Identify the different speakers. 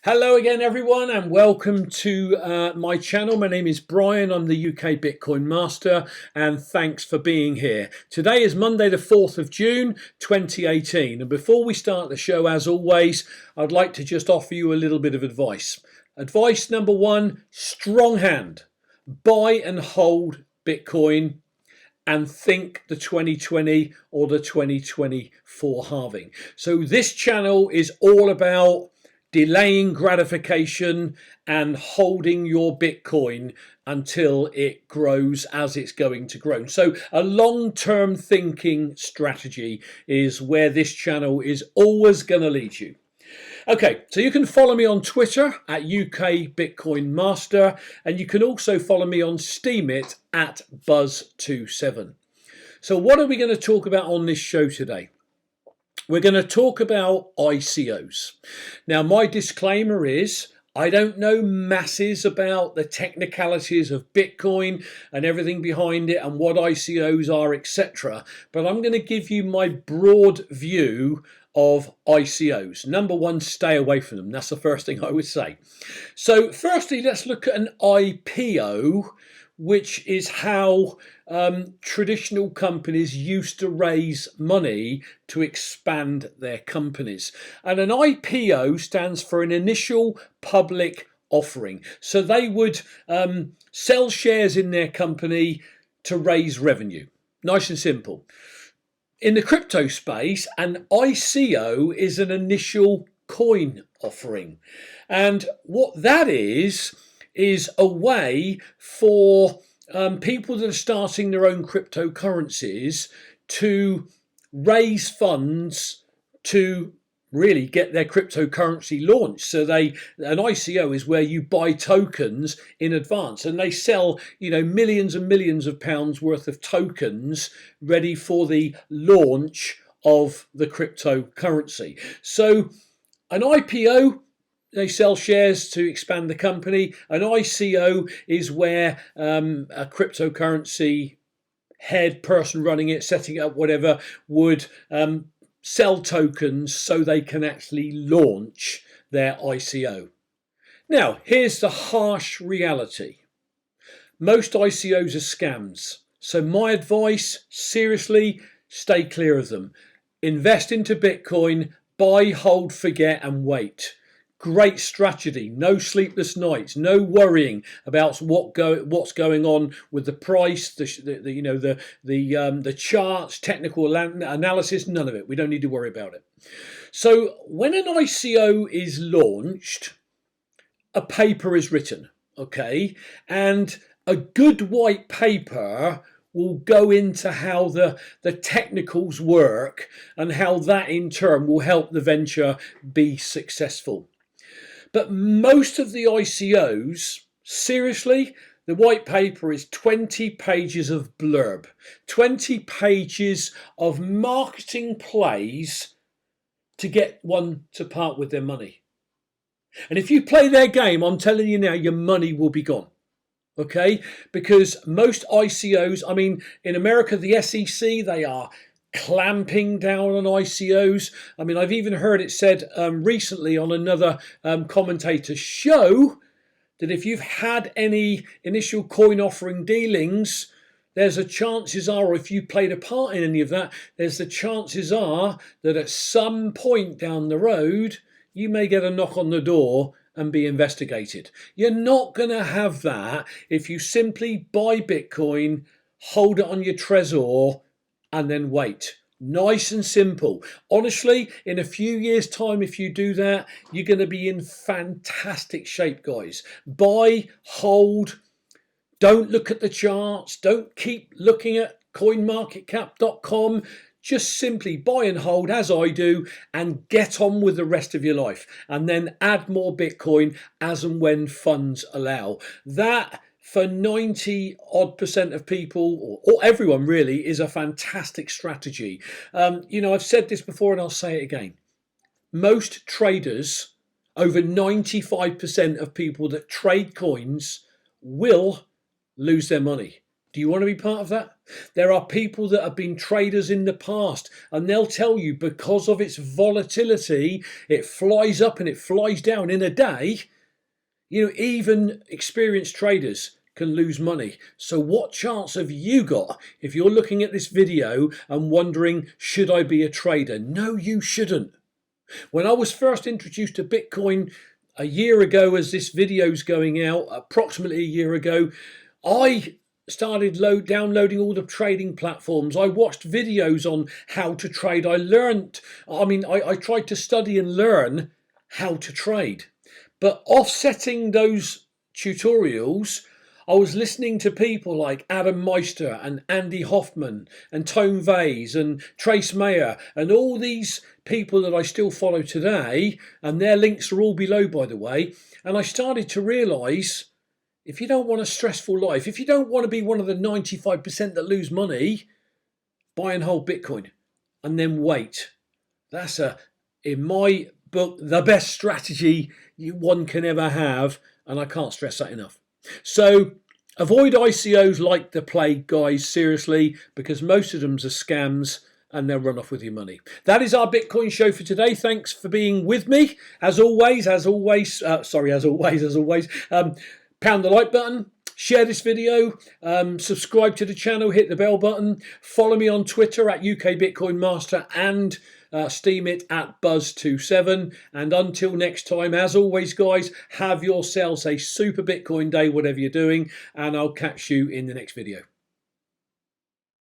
Speaker 1: Hello again everyone and welcome to my channel. My name is Brian, I'm the UK Bitcoin Master, and thanks for being here. Today is Monday the 4th of June 2018, and before we start the show, as always, I'd like to just offer you a little bit of advice. Advice number one: strong hand. Buy and hold Bitcoin and think the 2020 or the 2024 halving. So this channel is all about delaying gratification and holding your Bitcoin until it grows as it's going to grow. So a long-term thinking strategy is where this channel is always going to lead you. Okay, so you can follow me on Twitter at UK Bitcoin Master, and you can also follow me on Steemit at Buzz27. So what are we going to talk about on this show today? We're going to talk about ICOs. Now, my disclaimer is I don't know masses about the technicalities of Bitcoin and everything behind it and what ICOs are, etc. But I'm going to give you my broad view of ICOs. Number one, stay away from them. That's the first thing I would say. So firstly, let's look at an IPO, which is how traditional companies used to raise money to expand their companies. And an IPO stands for an initial public offering. So they would sell shares in their company to raise revenue. Nice and simple. In the crypto space, an ICO is an initial coin offering. And what that is a way for people that are starting their own cryptocurrencies to raise funds to really get their cryptocurrency launched. So an ICO is where you buy tokens in advance, and they sell, millions and millions of pounds worth of tokens ready for the launch of the cryptocurrency. So an IPO, they sell shares to expand the company. An ICO is where a cryptocurrency head person running it, setting it up, whatever, would sell tokens so they can actually launch their ICO. Now, here's the harsh reality. Most ICOs are scams. So my advice, seriously, stay clear of them. Invest into Bitcoin, buy, hold, forget, and wait. Great strategy. No sleepless nights. No worrying about what's going on with the price, the charts, technical analysis. None of it. We don't need to worry about it. So when an ICO is launched, a paper is written, okay, and a good white paper will go into how the technicals work and how that in turn will help the venture be successful. But most of the ICOs, seriously, the white paper is 20 pages of blurb, 20 pages of marketing plays to get one to part with their money. And if you play their game, I'm telling you now, your money will be gone. Okay, because most ICOs, I mean, in America, the SEC, they are clamping down on ICOs. I mean, I've even heard it said recently on another commentator's show that if you've had any initial coin offering dealings, there's a chances are, or if you played a part in any of that, there's the chances are that at some point down the road, you may get a knock on the door and be investigated. You're not going to have that if you simply buy Bitcoin, hold it on your Trezor, and then wait. Nice and simple. Honestly, in a few years' time, if you do that, you're going to be in fantastic shape, guys. Buy, hold, don't look at the charts, don't keep looking at coinmarketcap.com. Just simply buy and hold, as I do, and get on with the rest of your life. And then add more Bitcoin as and when funds allow. That, for 90% of people, or everyone really, is a fantastic strategy. I've said this before and I'll say it again. Most traders, over 95% of people that trade coins will lose their money. Do you want to be part of that? There are people that have been traders in the past, and they'll tell you because of its volatility, it flies up and it flies down in a day. You know, even experienced traders can lose money. So what chance have you got if you're looking at this video and wondering, should I be a trader? No, you shouldn't. When I was first introduced to Bitcoin a year ago, as this video's going out, approximately a year ago, I started downloading all the trading platforms. I watched videos on how to trade. I tried to study and learn how to trade. But offsetting those tutorials, I was listening to people like Meister and Andy Hoffman and Vays and Trace Mayer and all these people that I still follow today, and their links are all below, by the way. And I started to realise, if you don't want a stressful life, if you don't want to be one of the 95% that lose money, buy and hold Bitcoin and then wait. That's, in my book, the best strategy one can ever have, and I can't stress that enough. So avoid ICOs like the plague, guys, seriously, because most of them are scams and they'll run off with your money. That is our Bitcoin show for today. Thanks for being with me. As always, pound the like button, share this video, subscribe to the channel, hit the bell button, follow me on Twitter at UK BitcoinMeister and Steam it at Buzz27. And until next time, as always, guys, have yourselves a super Bitcoin day, whatever you're doing, and I'll catch you in the next video.